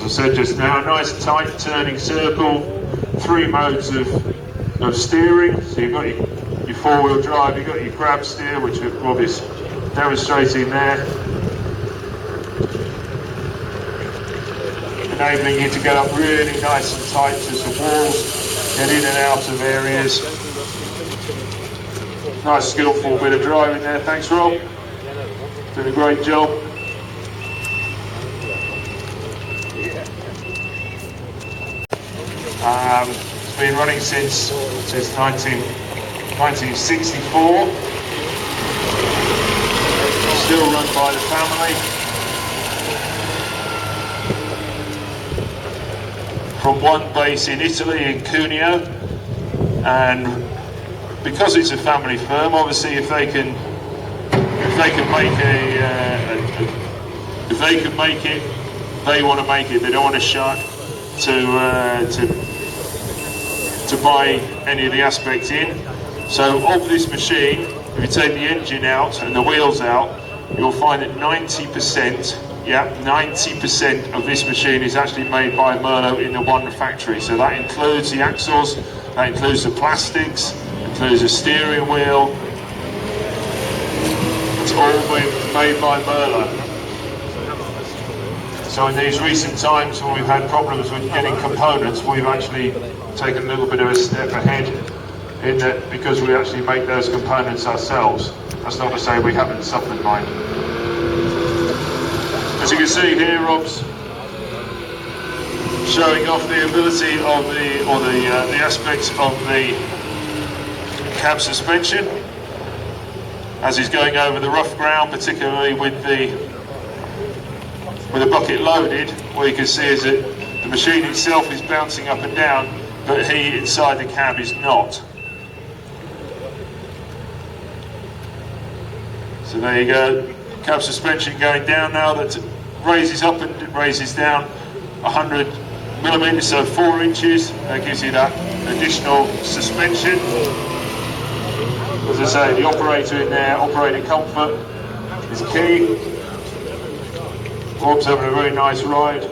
as I said just now, a nice tight turning circle, 3 modes of steering. So you've got your 4-wheel drive, you've got your grab steer, which Rob is demonstrating there, enabling you to get up really nice and tight to some walls, get in and out of areas. Nice skillful bit of driving there, thanks Rob, did a great job. It's been running since 1964, still run by the family. From one base in Italy, in Cuneo, and because it's a family firm, obviously if they can make it, they want to make it. They don't want to shut to buy any of the aspects in. So of this machine, if you take the engine out and the wheels out, you'll find that 90% of this machine is actually made by Merlo in the one factory. So that includes the axles, that includes the plastics, includes the steering wheel. It's all made by Merlo. So in these recent times when we've had problems with getting components, we've actually taken a little bit of a step ahead in that, because we actually make those components ourselves. That's not to say we haven't suffered mine. As you can see here, Rob's showing off the ability of the aspects of the cab suspension as he's going over the rough ground, particularly with the bucket loaded. What you can see is that the machine itself is bouncing up and down, but he inside the cab is not. So there you go, cab suspension going down now, that raises up and raises down 100 millimeters, so 4 inches. That gives you that additional suspension. As I say, the operator in there, operating comfort is key. Rob's having a very nice ride.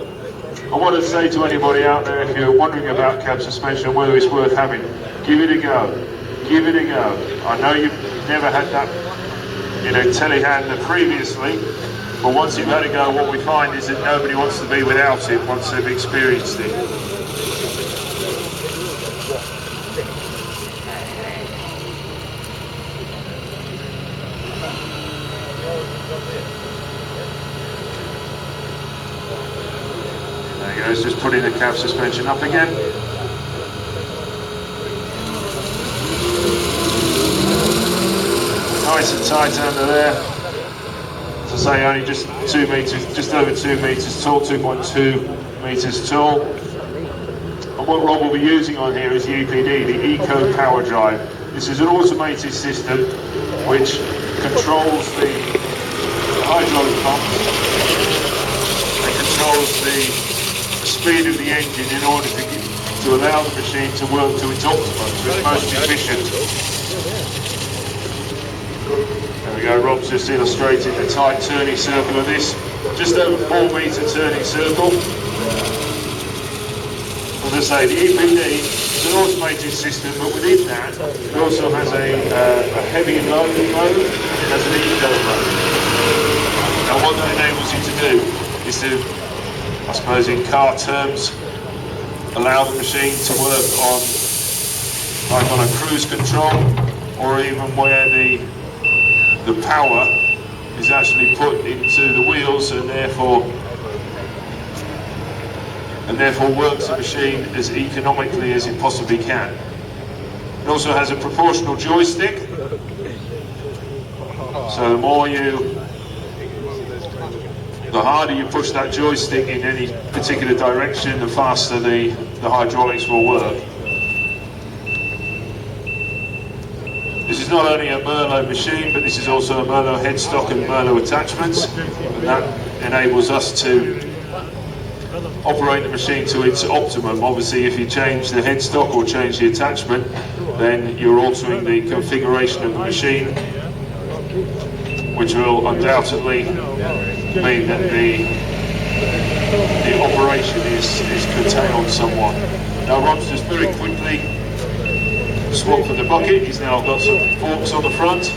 I want to say to anybody out there, if you're wondering about cab suspension, whether it's worth having, give it a go. Give it a go. I know you've never had that, telehandler previously, but once you've had a go, what we find is that nobody wants to be without it once they've experienced it. There he goes, just putting the cab suspension up again. Nice and tight under there. As I say, only just 2 meters, just over 2 meters tall, 2.2 meters tall. And what Rob will be using on here is the EPD, the Eco Power Drive. This is an automated system which controls the hydraulic pumps and controls the speed of the engine in order to allow the machine to work to its optimum, to its most efficient. There we go, Rob's just illustrating the tight turning circle of this. Just over 4 metre turning circle. As I say, the EPD is an automated system, but within that it also has a heavy and low mode, it has an eco mode. Now what that enables you to do is to, I suppose in car terms, allow the machine to work on a cruise control, or even where the power is actually put into the wheels and therefore works the machine as economically as it possibly can. It also has a proportional joystick, so the harder you push that joystick in any particular direction, the faster the hydraulics will work. This is not only a Merlo machine, but this is also a Merlo headstock and Merlo attachments, and that enables us to operate the machine to its optimum. Obviously, if you change the headstock or change the attachment, then you're altering the configuration of the machine, which will undoubtedly mean that the operation is curtailed somewhat. Now Rob's just very quickly swapped from the bucket. He's now got some forks on the front.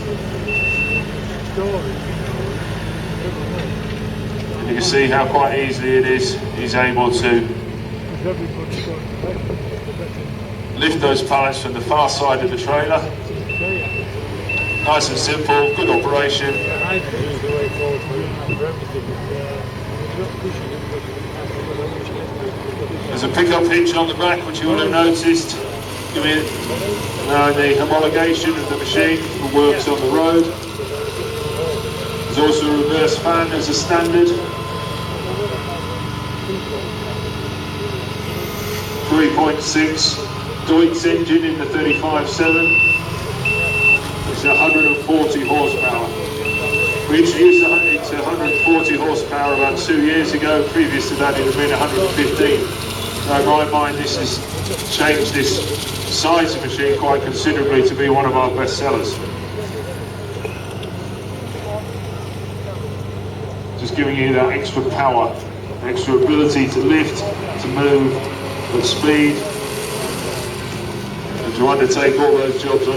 And you can see how quite easily it is he's able to lift those pallets from the far side of the trailer. Nice and simple, good operation. There's a pickup hitch on the back, which you will have noticed. Now the homologation of the machine for works on the road. There's also a reverse fan as a standard. 3.6 Deutz engine in the 35.7. It's 140 horsepower. We introduced it to 140 horsepower about 2 years ago. Previous to that it had been 115. Now in my mind this has changed this size of machine quite considerably to be one of our best sellers. Just giving you that extra power, extra ability to lift, to move at speed, and to undertake all those jobs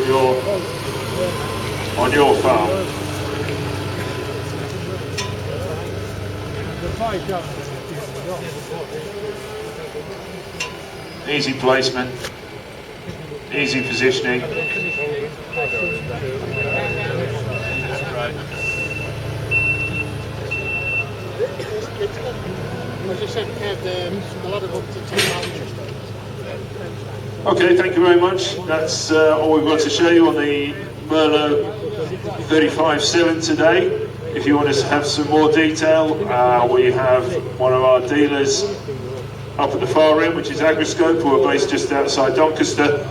on your farm. Easy placement, easy positioning. Okay, thank you very much. That's all we've got to show you on the Merlo 35.7 today. If you want to have some more detail, we have one of our dealers up at the far end, which is Agriscope, who are based just outside Doncaster,